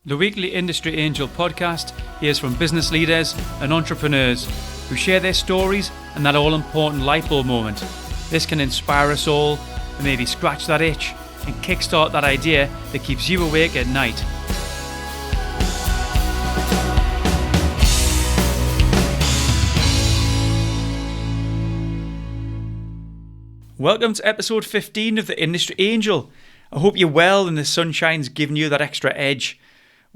The weekly Industry Angel podcast hears from business leaders and entrepreneurs who share their stories and that all-important light bulb moment. This can inspire us all and maybe scratch that itch and kickstart that idea that keeps you awake at night. Welcome to episode 15 of the Industry Angel. I hope you're well and the sunshine's giving you that extra edge.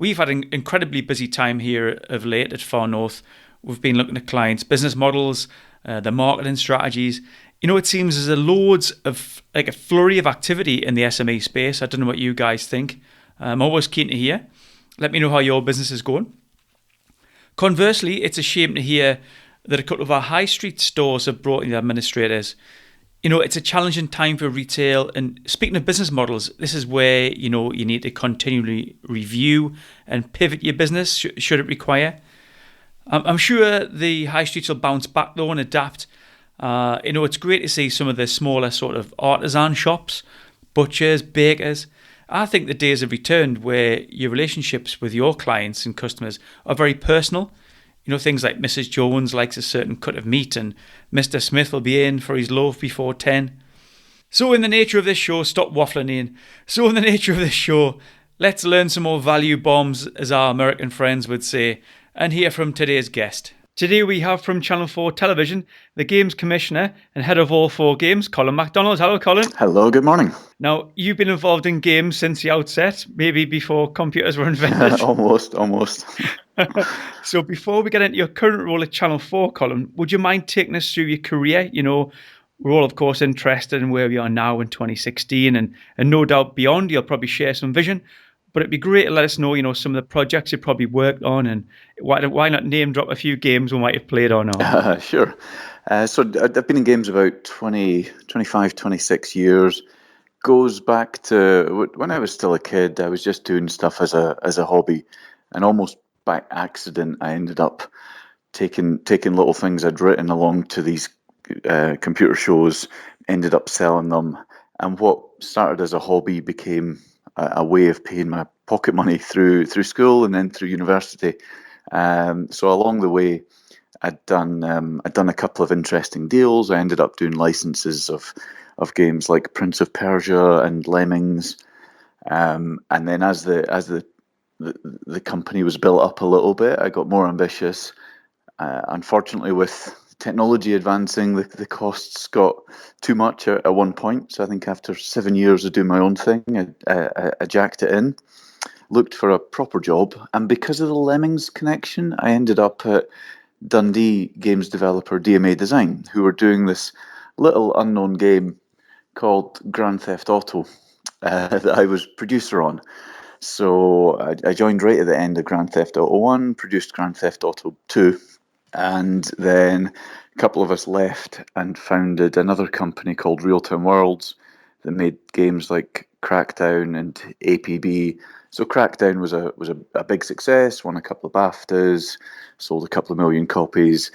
We've had an incredibly busy time here of late at Far North. We've been looking at clients' business models, their marketing strategies. You know, it seems there's a flurry of activity in the SME space. I don't know what you guys think. I'm always keen to hear. Let me know how your business is going. Conversely, it's a shame to hear that a couple of our high street stores have brought in the administrators. You know, it's a challenging time for retail. And speaking of business models, this is where, you need to continually review and pivot your business should it require. I'm sure the high streets will bounce back though and adapt. It's great to see some of the smaller sort of artisan shops, butchers, bakers. I think the days have returned where your relationships with your clients and customers are very personal. You know, things like Mrs. Jones likes a certain cut of meat and Mr. Smith will be in for his loaf before 10. So in the nature of this show, stop waffling in. So in the nature of this show, let's learn some more value bombs, as our American friends would say, and hear from today's guest. Today we have from Channel 4 Television, the Games Commissioner and Head of all 4 games, Colin Macdonald. Hello, Colin. Hello, good morning. Now, you've been involved in games since the outset, maybe before computers were invented. Almost. So before we get into your current role at Channel 4, Colin, would you mind taking us through your career? You know, we're all, of course, interested in where we are now in 2016 and no doubt beyond. You'll probably share some vision. But it'd be great to let us know, some of the projects you probably worked on and why not name drop a few games we might have played on. Sure. So I've been in games about 25, 26 years. Goes back to when I was still a kid. I was just doing stuff as a hobby, and almost by accident I ended up taking little things I'd written along to these computer shows, ended up selling them, and what started as a hobby became a way of paying my pocket money through school and then through university. So along the way, I'd done a couple of interesting deals. I ended up doing licenses of games like Prince of Persia and Lemmings, and then as the company was built up a little bit, I got more ambitious. Unfortunately, with technology advancing, the costs got too much at one point. So I think after 7 years of doing my own thing, I jacked it in, looked for a proper job. And because of the Lemmings connection, I ended up at Dundee games developer DMA Design, who were doing this little unknown game called Grand Theft Auto that I was producer on. So I joined right at the end of Grand Theft Auto 1, produced Grand Theft Auto 2, and then a couple of us left and founded another company called Real Time Worlds that made games like Crackdown and APB. So Crackdown was a big success, won a couple of BAFTAs, sold a couple of million copies,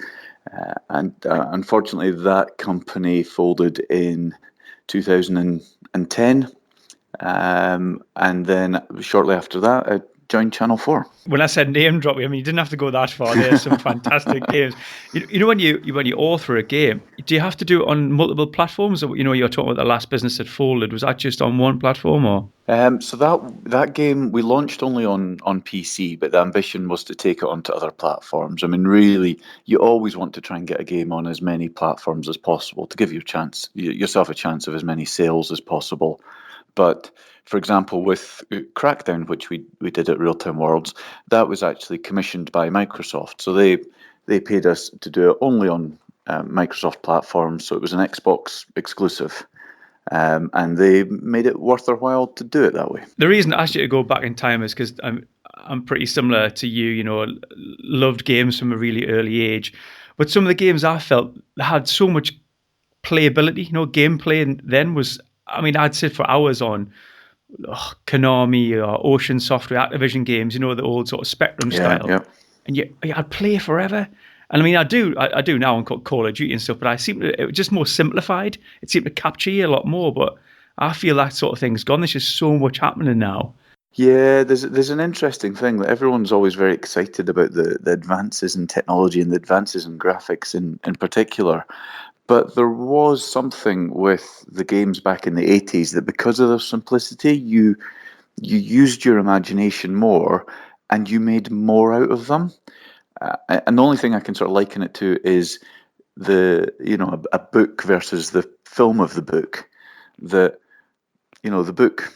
and unfortunately that company folded in 2010, and then shortly after that I joined Channel 4. When I said name drop, you didn't have to go that far. There's some fantastic games. When you author a game, do you have to do it on multiple platforms? Or, you're talking about the last business that folded. Was that just on one platform, or? So that game we launched only on PC, but the ambition was to take it onto other platforms. Really, you always want to try and get a game on as many platforms as possible to give yourself a chance of as many sales as possible. But for example, with Crackdown, which we did at Real Time Worlds, that was actually commissioned by Microsoft. So they paid us to do it only on Microsoft platforms. So it was an Xbox exclusive. And they made it worth their while to do it that way. The reason I asked you to go back in time is because I'm pretty similar to you. Loved games from a really early age. But some of the games I felt had so much playability. Gameplay then was... I'd sit for hours on Konami or Ocean Software, Activision games, the old sort of Spectrum style. Yeah. And I'd play forever. And I do now on Call of Duty and stuff, but it was just more simplified. It seemed to capture you a lot more, but I feel that sort of thing's gone. There's just so much happening now. Yeah, there's an interesting thing that everyone's always very excited about the advances in technology and the advances in graphics in particular. But there was something with the games back in the 80s that because of their simplicity, you used your imagination more and you made more out of them. And the only thing I can sort of liken it to is a book versus the film of the book. That the book,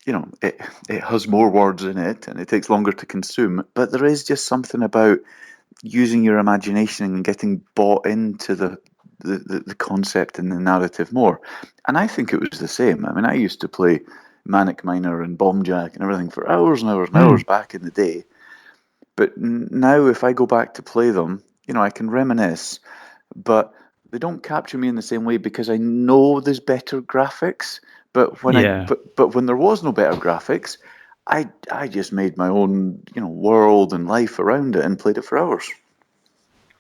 it has more words in it and it takes longer to consume, but there is just something about using your imagination and getting bought into the concept and the narrative more. And I think it was the same. I mean, I used to play Manic Miner and Bomb Jack and everything for hours and hours and hours Mm. back in the day. But now, if I go back to play them, I can reminisce, but they don't capture me in the same way because I know there's better graphics. Yeah. But when there was no better graphics, I just made my own world and life around it and played it for hours.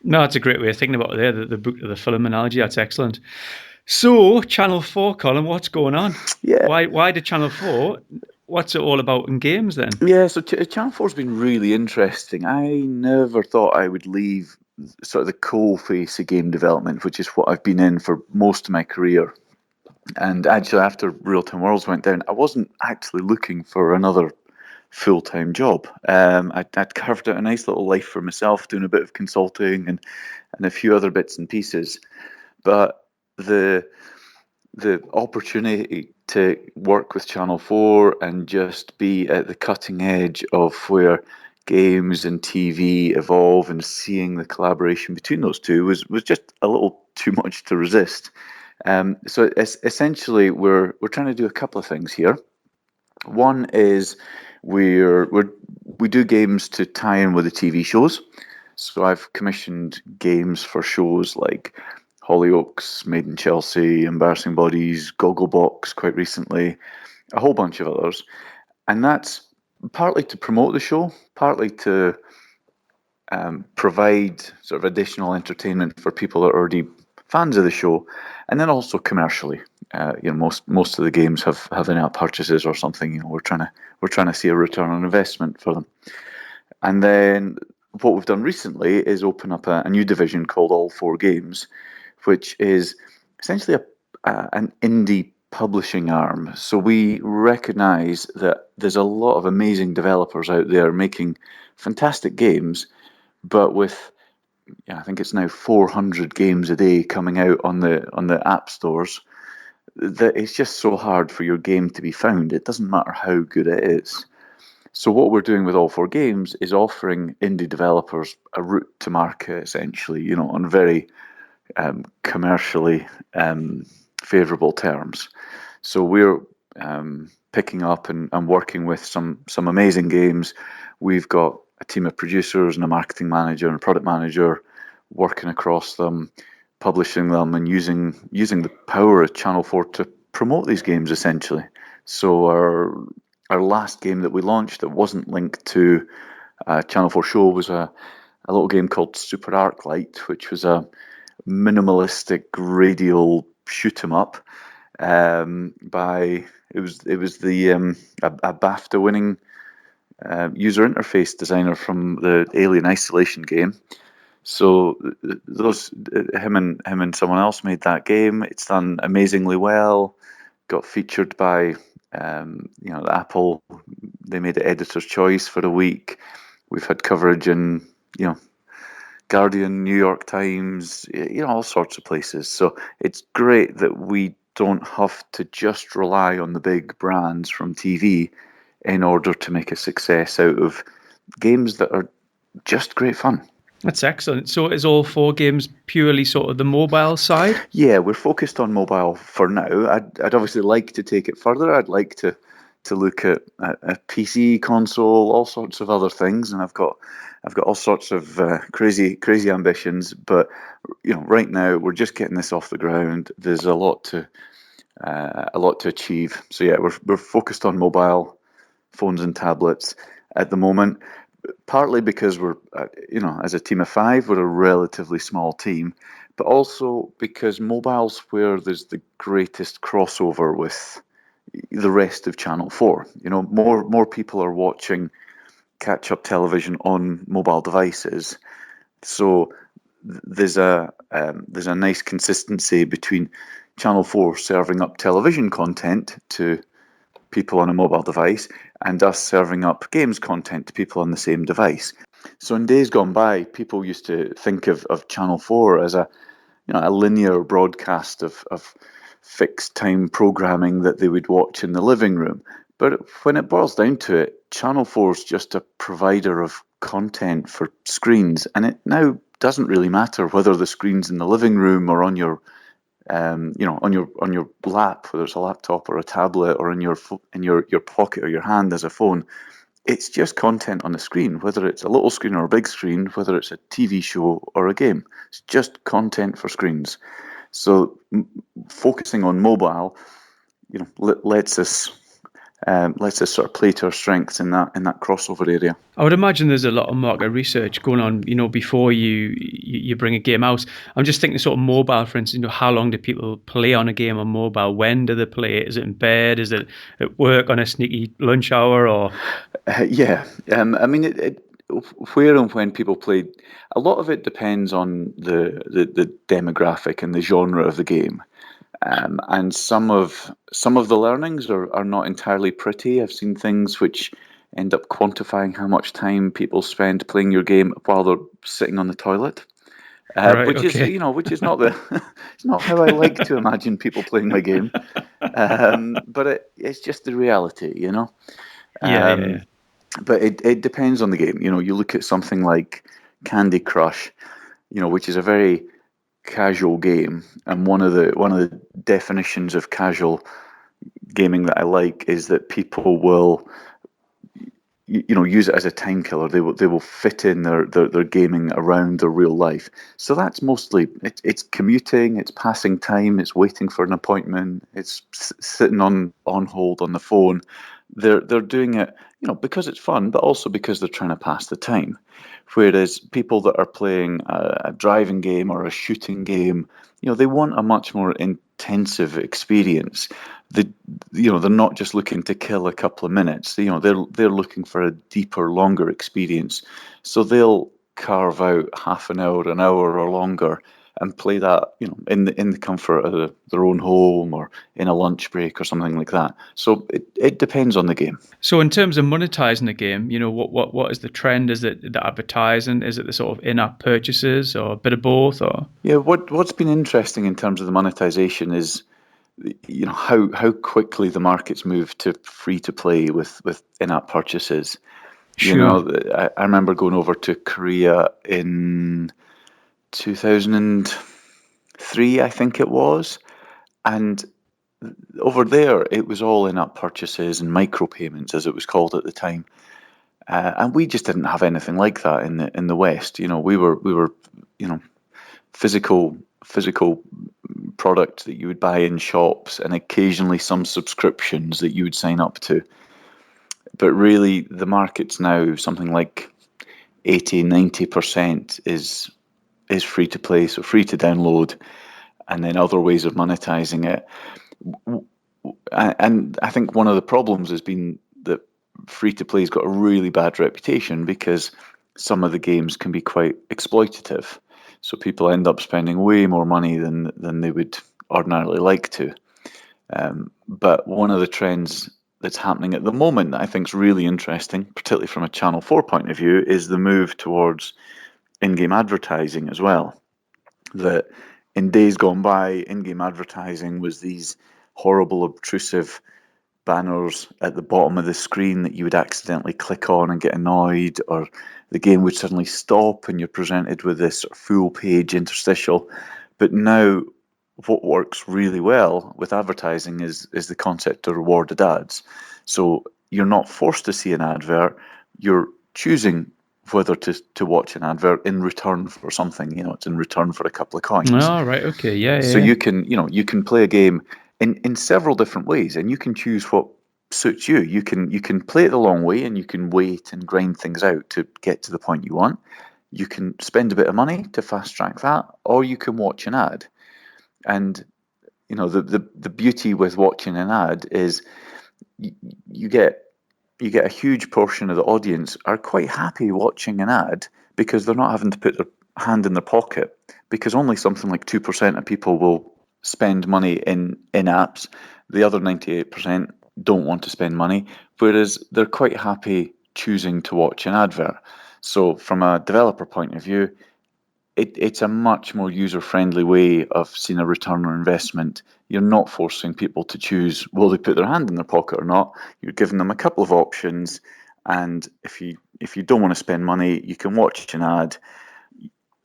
No, that's a great way of thinking about it there, the book to the film analogy. That's excellent. So, Channel 4, Colin, what's going on? Yeah, Why did Channel 4? What's it all about in games then? yeah. So Channel 4's been really interesting. I never thought I would leave sort of the coal face of game development, which is what I've been in for most of my career. And actually, after Real Time Worlds went down, I wasn't actually looking for another full time job. I'd carved out a nice little life for myself, doing a bit of consulting and a few other bits and pieces. But the the opportunity to work with Channel 4 and just be at the cutting edge of where games and TV evolve and seeing the collaboration between those two was just a little too much to resist. So essentially, we're trying to do a couple of things here. One is we do games to tie in with the TV shows. So I've commissioned games for shows like Hollyoaks, Made in Chelsea, Embarrassing Bodies, Gogglebox quite recently, a whole bunch of others. And that's partly to promote the show, partly to provide sort of additional entertainment for people that are already fans of the show, and then also commercially. Most of the games have in-app purchases or something. We're trying to see a return on investment for them. And then what we've done recently is open up a new division called All Four Games, which is essentially an indie publishing arm. So we recognize that there's a lot of amazing developers out there making fantastic games, but with I think it's now 400 games a day coming out on the app stores, that it's just so hard for your game to be found. It doesn't matter how good it is. So what we're doing with All Four Games is offering indie developers a route to market, essentially, on very commercially favourable terms. So we're picking up and working with some amazing games. We've got a team of producers and a marketing manager and a product manager working across them, publishing them, and using the power of Channel 4 to promote these games essentially. So our last game that we launched that wasn't linked to a Channel 4 show was a little game called Super Arclight, which was a minimalistic radial shoot 'em up by it was the a BAFTA winning user interface designer from the Alien Isolation game. So those him and someone else made that game. It's done amazingly well. Got featured by Apple. They made it editor's choice for a week. We've had coverage in Guardian, New York Times, all sorts of places. So it's great that we don't have to just rely on the big brands from TV in order to make a success out of games that are just great fun. That's excellent. So, is All Four Games purely sort of the mobile side? Yeah, we're focused on mobile for now. I'd obviously like to take it further. I'd like to look at a PC console, all sorts of other things, and I've got all sorts of crazy ambitions. But right now we're just getting this off the ground. There's a lot to achieve. So yeah, we're focused on mobile phones and tablets at the moment. Partly because we're, as a team of five, we're a relatively small team, but also because mobile's where there's the greatest crossover with the rest of Channel 4. More people are watching catch-up television on mobile devices. So there's a nice consistency between Channel 4 serving up television content to people on a mobile device and us serving up games content to people on the same device. So in days gone by, people used to think of Channel 4 as a linear broadcast of fixed time programming that they would watch in the living room. But when it boils down to it, Channel 4 is just a provider of content for screens, and it now doesn't really matter whether the screen's in the living room or on your on your lap, whether it's a laptop or a tablet, or in your pocket or your hand as a phone. It's just content on the screen, whether it's a little screen or a big screen, whether it's a TV show or a game. It's just content for screens. So focusing on mobile, lets us sort of play to our strengths in that crossover area. I would imagine there's a lot of market research going on, before you bring a game out. I'm just thinking sort of mobile, for instance, how long do people play on a game on mobile? When do they play it? Is it in bed? Is it at work on a sneaky lunch hour? Or I mean, where and when people play, a lot of it depends on the demographic and the genre of the game. And some of the learnings are not entirely pretty. I've seen things which end up quantifying how much time people spend playing your game while they're sitting on the toilet, Right, which okay. is not it's not how I like to imagine people playing my game. But it's just the reality, Yeah. But it depends on the game. You look at something like Candy Crush, which is a very casual game, and one of the definitions of casual gaming that I like is that people will use it as a time killer. They will fit in their gaming around their real life. So that's mostly it's commuting, it's passing time, it's waiting for an appointment, it's sitting on hold on the phone. They're doing it because it's fun, but also because they're trying to pass the time. Whereas people that are playing a driving game or a shooting game, they want a much more intensive experience. They're not just looking to kill a couple of minutes. They're looking for a deeper, longer experience. So they'll carve out half an hour or longer, and play that, in the comfort of their own home or in a lunch break or something like that. So it depends on the game. So in terms of monetizing the game, what is the trend? Is it the advertising? Is it the sort of in-app purchases, or a bit of both? Or Yeah, what's been interesting in terms of the monetization is how quickly the market's moved to free to play with in-app purchases. sure. I remember going over to Korea in 2003, I think it was, and over there it was all in-app purchases and micropayments, as it was called at the time. And we just didn't have anything like that in the West. We were physical product that you would buy in shops, and occasionally some subscriptions that you would sign up to. But really, the market's now something like 80-90% is free to play, so free to download, and then other ways of monetizing it. And I think one of the problems has been that free to play's got a really bad reputation because some of the games can be quite exploitative. So people end up spending way more money than they would ordinarily like to. But one of the trends that's happening at the moment that I think is really interesting, particularly from a Channel 4 point of view, is the move towards in-game advertising as well. That in days gone by, in-game advertising was these horrible, obtrusive banners at the bottom of the screen that you would accidentally click on and get annoyed, or the game would suddenly stop and you're presented with this full page interstitial. But now what works really well with advertising is the concept of rewarded ads. So you're not forced to see an advert, you're choosing whether to watch an advert in return for something. It's in return for a couple of coins. Oh, right. Okay. Yeah. So you can play a game in several different ways, and you can choose what suits you. You can play it the long way, and you can wait and grind things out to get to the point you want. You can spend a bit of money to fast track that, or you can watch an ad. And the beauty with watching an ad is you get a huge portion of the audience are quite happy watching an ad because they're not having to put their hand in their pocket, because only something like 2% of people will spend money in apps. The other 98% don't want to spend money, whereas they're quite happy choosing to watch an advert. So from a developer point of view, it's a much more user-friendly way of seeing a return on investment. You're not forcing people to choose, will they put their hand in their pocket or not? You're giving them a couple of options, and if you don't want to spend money, you can watch an ad.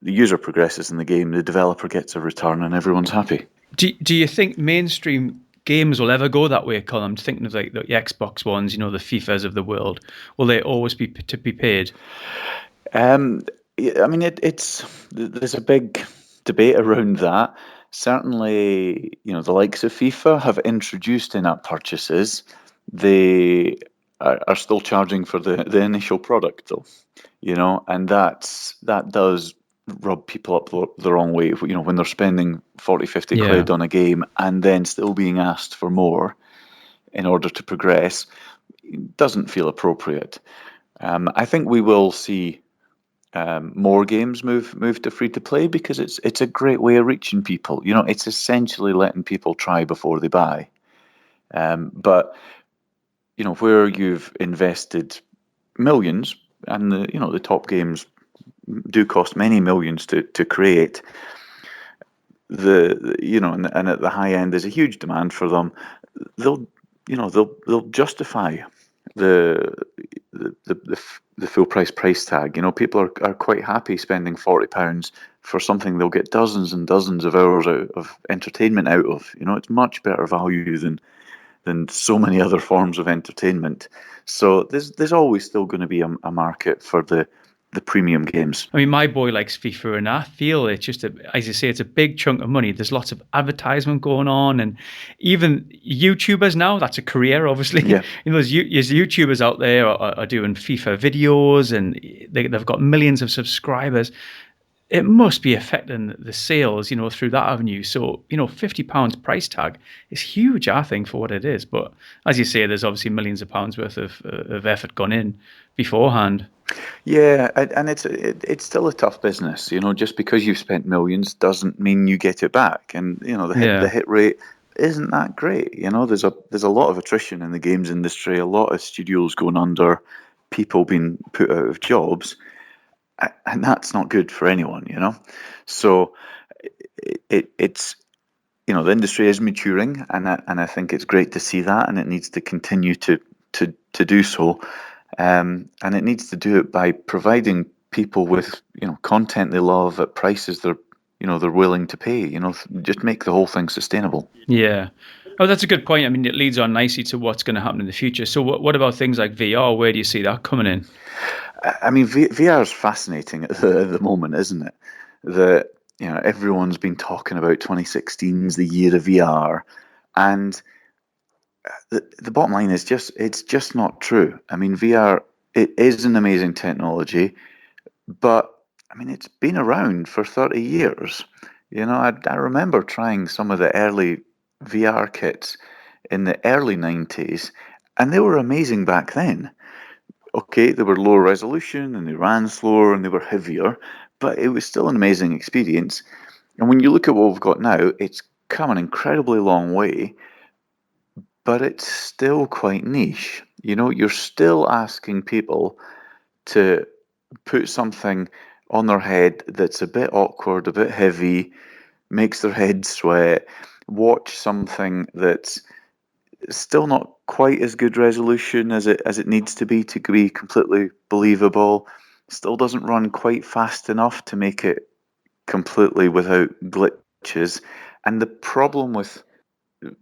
The user progresses in the game, the developer gets a return, and everyone's happy. Do you think mainstream games will ever go that way, Colin? I'm thinking of like the Xbox ones, the FIFAs of the world. Will they always be to be paid? I mean, there's a big debate around that. Certainly, the likes of FIFA have introduced in-app purchases. They are still charging for the initial product, though, and that does rub people up the wrong way. When they're spending 40, 50 quid on a game and then still being asked for more in order to progress, it doesn't feel appropriate. I think we will see more games move to free to play because it's a great way of reaching people. It's essentially letting people try before they buy. But where you've invested millions, and the top games do cost many millions to create. And at the high end, there's a huge demand for them. They'll justify the full price tag. People are quite happy spending £40 for something they'll get dozens and dozens of hours of entertainment out of. It's much better value than so many other forms of entertainment. So there's always still going to be a market for the premium games. I mean, my boy likes FIFA, and I feel it's just, as you say, it's a big chunk of money. There's lots of advertisement going on, and even YouTubers now, that's a career, obviously. Yeah. There's YouTubers out there are doing FIFA videos, and they've got millions of subscribers. It must be affecting the sales, through that avenue. So, £50 price tag is huge, I think, for what it is. But as you say, there's obviously millions of pounds worth of effort gone in beforehand. Yeah, and it's still a tough business. Just because you've spent millions doesn't mean you get it back. And the hit rate isn't that great. There's a lot of attrition in the games industry, a lot of studios going under, people being put out of jobs, and that's not good for anyone. So it's the industry is maturing, and I think it's great to see that, and it needs to continue to do so. And it needs to do it by providing people with content they love at prices they're willing to pay. Just make the whole thing sustainable. Yeah. Oh, that's a good point. I mean, it leads on nicely to what's going to happen in the future. So what about things like VR? Where do you see that coming in? I mean, VR is fascinating at the moment, isn't it? That everyone's been talking about 2016's the year of VR, and the bottom line is it's just not true. I mean, VR, it is an amazing technology, but I mean, it's been around for 30 years. I remember trying some of the early VR kits in the early 90s, and they were amazing back then. Okay, they were lower resolution and they ran slower and they were heavier, but it was still an amazing experience. And when you look at what we've got now, it's come an incredibly long way, but it's still quite niche. You're still asking people to put something on their head that's a bit awkward, a bit heavy, makes their head sweat, watch something that's still not quite as good resolution as it needs to be completely believable, still doesn't run quite fast enough to make it completely without glitches. And the problem with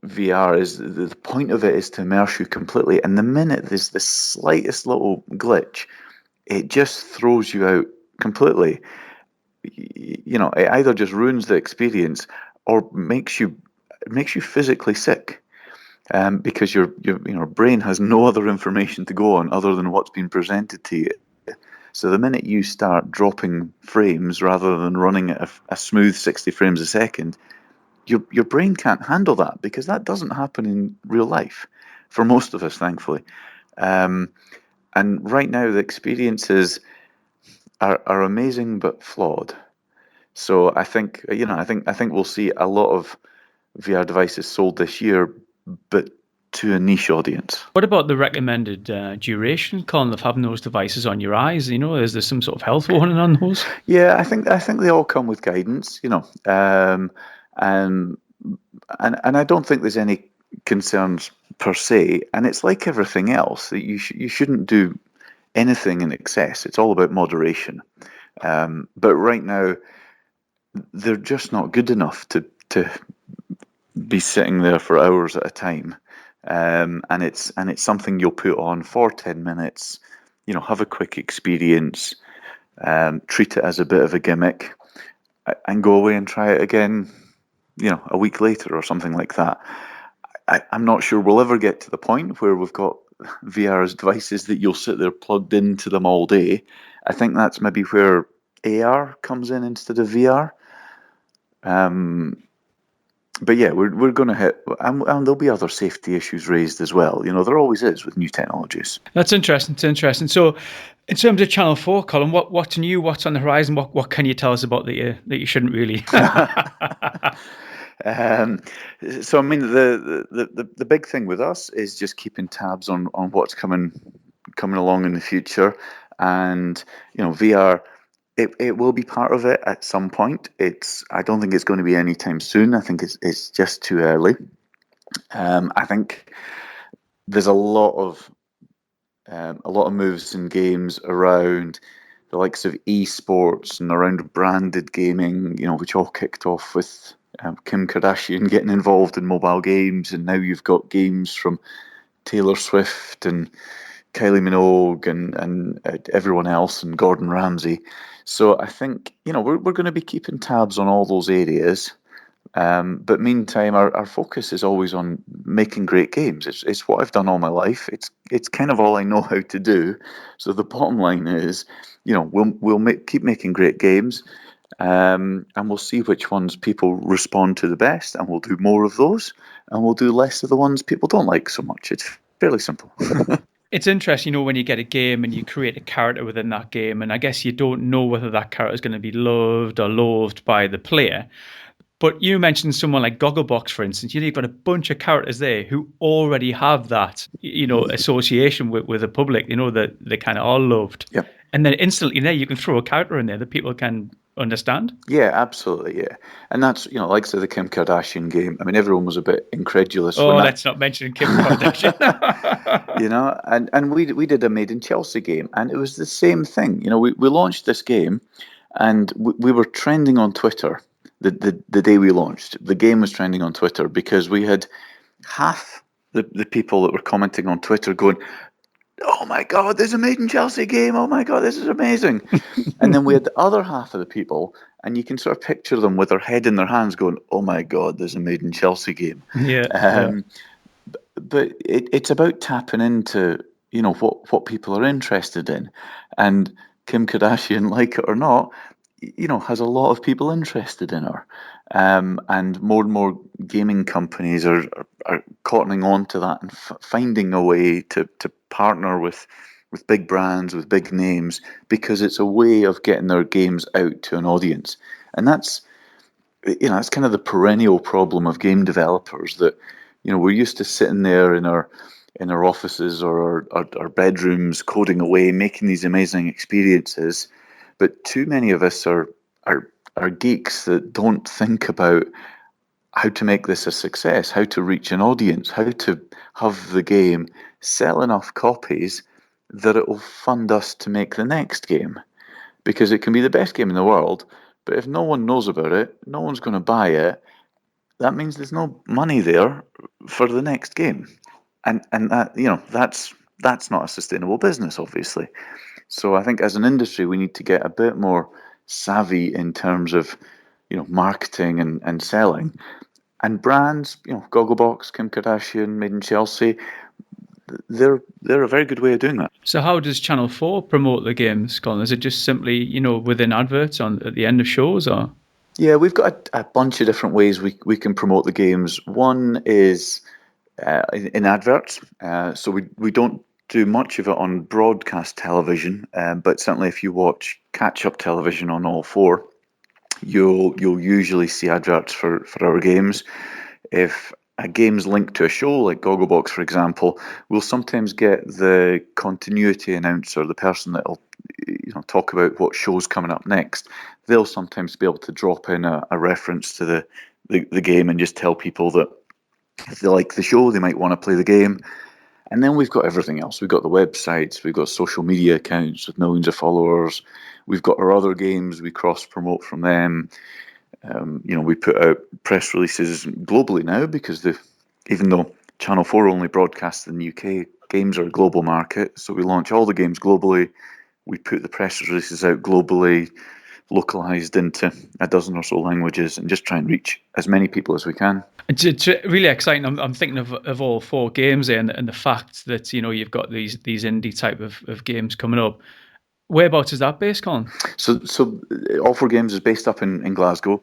VR is the point of it is to immerse you completely, and the minute there's the slightest little glitch, it just throws you out completely. It either just ruins the experience or makes you physically sick, because your brain has no other information to go on other than what's been presented to you. So the minute you start dropping frames rather than running at a smooth 60 frames a second, your brain can't handle that, because that doesn't happen in real life for most of us, thankfully. Um, and right now, the experiences are amazing but flawed. So I think, I think we'll see a lot of VR devices sold this year, but to a niche audience. What about the recommended duration, Colin, of having those devices on your eyes? Is there some sort of health warning on those? Yeah, I think they all come with guidance, and and I don't think there's any concerns per se. And it's like everything else, that you shouldn't do anything in excess. It's all about moderation. But right now, they're just not good enough to be sitting there for hours at a time. And it's something you'll put on for 10 minutes. Have a quick experience. Treat it as a bit of a gimmick, and go away and try it again, a week later or something like that. I'm not sure we'll ever get to the point where we've got VR as devices that you'll sit there plugged into them all day. I think that's maybe where AR comes in instead of VR. But yeah, we're going to hit, and there'll be other safety issues raised as well. There always is with new technologies. That's interesting. It's interesting. So, in terms of Channel 4, Colin, what's new? What's on the horizon? What can you tell us about that you shouldn't really? So I mean, the big thing with us is just keeping tabs on what's coming along in the future, and VR. It will be part of it at some point. I don't think it's going to be anytime soon. I think it's just too early. I think there's a lot of moves in games around the likes of esports and around branded gaming, which all kicked off with Kim Kardashian getting involved in mobile games, and now you've got games from Taylor Swift and Kylie Minogue and everyone else, and Gordon Ramsay. So I think we're going to be keeping tabs on all those areas. But meantime, our focus is always on making great games. It's what I've done all my life. It's kind of all I know how to do. So the bottom line is, we'll keep making great games, and we'll see which ones people respond to the best, and we'll do more of those, and we'll do less of the ones people don't like so much. It's fairly simple. It's interesting, when you get a game and you create a character within that game, and I guess you don't know whether that character is going to be loved or loathed by the player. But you mentioned someone like Gogglebox, for instance. You've got a bunch of characters there who already have that, association with the public, that they kind of are loved. Yep. And then instantly there, you can throw a character in there that people can understand. Yeah, absolutely, yeah. And that's, like say the Kim Kardashian game. I mean, everyone was a bit incredulous when let's not mention Kim Kardashian. And we did a Made in Chelsea game, and it was the same thing. We launched this game, and we were trending on Twitter the day we launched. The game was trending on Twitter because we had half the people that were commenting on Twitter going, "Oh my God, there's a Made in Chelsea game. Oh my God, this is amazing." And then we had the other half of the people, and you can sort of picture them with their head in their hands going, "Oh my God, there's a Made in Chelsea game." Yeah. But it's about tapping into, what people are interested in. And Kim Kardashian, like it or not, has a lot of people interested in her. And more gaming companies are cottoning on to that and finding a way to partner with big brands, with big names, because it's a way of getting their games out to an audience. And that's kind of the perennial problem of game developers, that we're used to sitting there in our offices or our bedrooms coding away, making these amazing experiences. But too many of us are geeks that don't think about how to make this a success, how to reach an audience, how to have the game sell enough copies that it will fund us to make the next game. Because it can be the best game in the world, but if no one knows about it, no one's going to buy it. That means there's no money there for the next game. And that, that's not a sustainable business, obviously. So I think as an industry, we need to get a bit more savvy in terms of, marketing and selling. And brands, Gogglebox, Kim Kardashian, Made in Chelsea, they're a very good way of doing that. So how does Channel 4 promote the games, Colin? Is it just simply, within adverts at the end of shows, or? Yeah, we've got a bunch of different ways we can promote the games. One is in adverts. So we don't do much of it on broadcast television, but certainly if you watch catch-up television on all four, you'll usually see adverts for our games. If a game's linked to a show, like Gogglebox, for example, we'll sometimes get the continuity announcer, the person that'll talk about what show's coming up next. They'll sometimes be able to drop in a reference to the game and just tell people that if they like the show, they might want to play the game. And then we've got everything else. We've got the websites, we've got social media accounts with millions of followers. We've got our other games, we cross-promote from them. We put out press releases globally now because even though Channel 4 only broadcasts in the UK, games are a global market. So we launch all the games globally. We put the press releases out globally, localized into a dozen or so languages, and just try and reach as many people as we can. It's really exciting. I'm thinking of all four games there, and the fact that you've got these indie type of games coming up. Whereabouts is that based, Colin? So all four games is based up in Glasgow.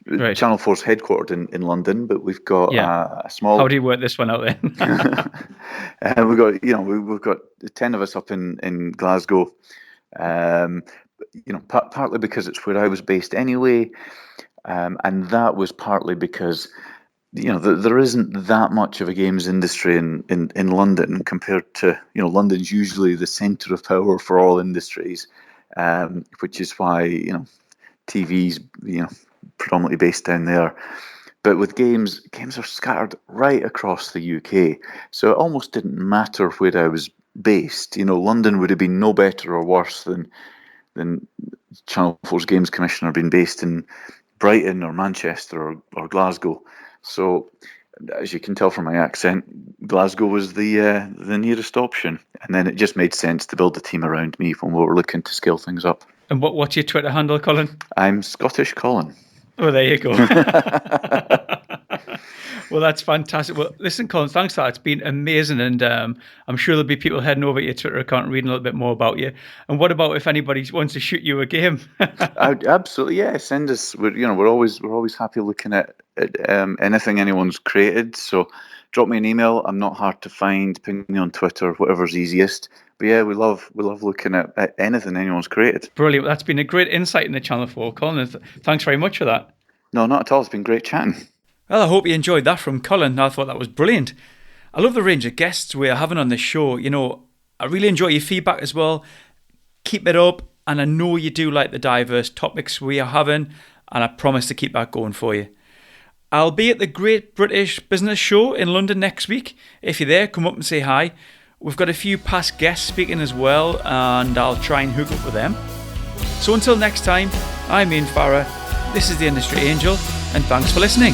Right. Channel 4's headquartered in London, but we've got a small. How do you work this one out then? we've got 10 of us up in Glasgow. Partly because it's where I was based anyway, and that was partly because there isn't that much of a games industry in London compared to London's usually the centre of power for all industries, which is why TV's predominantly based down there. But with games are scattered right across the UK, so it almost didn't matter where I was based. London would have been no better or worse than Channel 4's Games Commissioner being based in Brighton or Manchester or Glasgow. So, as you can tell from my accent, Glasgow was the nearest option. And then it just made sense to build a team around me when we were looking to scale things up. And what's your Twitter handle, Colin? I'm Scottish Colin. Oh, there you go. Well, that's fantastic. Well, listen, Colin, thanks for that. It's been amazing. And I'm sure there'll be people heading over to your Twitter account and reading a little bit more about you. And what about if anybody wants to shoot you a game? Absolutely, yeah. Send us. We're always happy looking at anything anyone's created. So drop me an email. I'm not hard to find. Ping me on Twitter, whatever's easiest. But yeah, we love looking at anything anyone's created. Brilliant. That's been a great insight in the Channel 4, Colin. Thanks very much for that. No, not at all. It's been great chatting. Well, I hope you enjoyed that from Colin. I thought that was brilliant. I love the range of guests we're having on this show. I really enjoy your feedback as well. Keep it up. And I know you do like the diverse topics we are having. And I promise to keep that going for you. I'll be at the Great British Business Show in London next week. If you're there, come up and say hi. We've got a few past guests speaking as well, and I'll try and hook up with them. So until next time, I'm Ian Farrer. This is the Industry Angel, and thanks for listening.